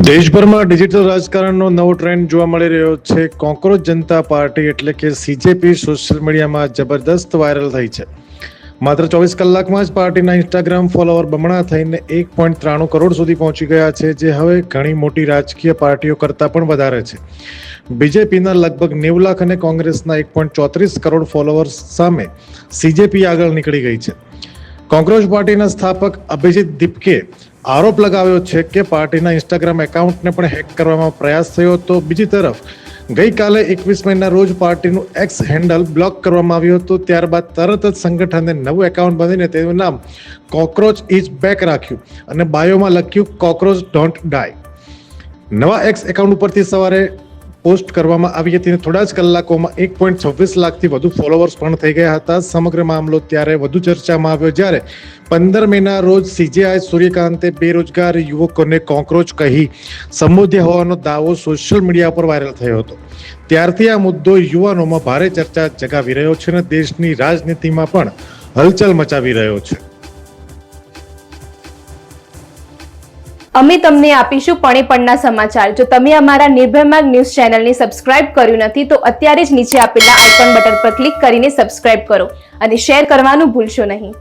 દેશભરમાં ડિજિટલ રાજકારણનો નવો ટ્રેન્ડ જોવા મળી રહ્યો છે. કોક્રોચ જનતા પાર્ટી એટલે કે સીજેપી સોશિયલ મીડિયામાં જબરદસ્ત વાયરલ થઈ છે. માત્ર 24 કલાકમાં જ પાર્ટીના ઇન્સ્ટાગ્રામ ફોલોવર બમણા થઈને 1.93 કરોડ સુધી પહોંચી ગયા છે, જે હવે ઘણી મોટી રાજકીય પાર્ટીઓ કરતાં પણ વધારે છે. બીજેપીના લગભગ 90 લાખ અને કોંગ્રેસના 1.34 કરોડ ફોલોવર્સ સામે સીજેપી આગળ નીકળી ગઈ છે. કોક્રોચ પાર્ટીના સ્થાપક અભિજીત દીપકે આરોપ લગાવ્યો છે કે પાર્ટીના ઇન્સ્ટાગ્રામ એકાઉન્ટને પણ હેક કરવામાં પ્રયાસ થયો હતો. બીજી તરફ ગઈકાલે 21 મેના રોજ પાર્ટીનું એક્સ હેન્ડલ બ્લોક કરવામાં આવ્યું હતું. ત્યારબાદ તરત જ સંગઠને નવું એકાઉન્ટ બાંધીને તેનું નામ કોક્રોચ ઇઝ બેક રાખ્યું અને બાયોમાં લખ્યું કોક્રોચ ડોન્ટ ડાય. નવા એક્સ એકાઉન્ટ ઉપરથી સવારે પોસ્ટ કરવામાં આવી હતી અને થોડા જ કલાકોમાં 1.26 લાખથી વધુ ફોલોવર્સ પણ થઈ ગયા હતા. સમગ્ર મામલો ત્યારે વધુ ચર્ચામાં આવ્યો જ્યારે 15 મેના રોજ સીજેઆઈ સૂર્યકાંતે બેરોજગાર યુવકોને કોક્રોચ કહી સંબોધ્યા હોવાનો દાવો સોશિયલ મીડિયા પર વાયરલ થયો હતો. ત્યારથી આ મુદ્દો યુવાનોમાં ભારે ચર્ચા જગાવી રહ્યો છે અને દેશની રાજનીતિમાં પણ હલચલ મચાવી રહ્યો છે. અમે તમને આપીશું પળેપળના સમાચાર. જો તમે અમારા નિર્ભય માર્ગ ન્યૂઝ ચેનલને સબસ્ક્રાઇબ કર્યું નથી તો અત્યારે જ નીચે આપેલા આઇકોન બટન પર ક્લિક કરીને સબસ્ક્રાઇબ કરો અને શેર કરવાનું ભૂલશો નહીં.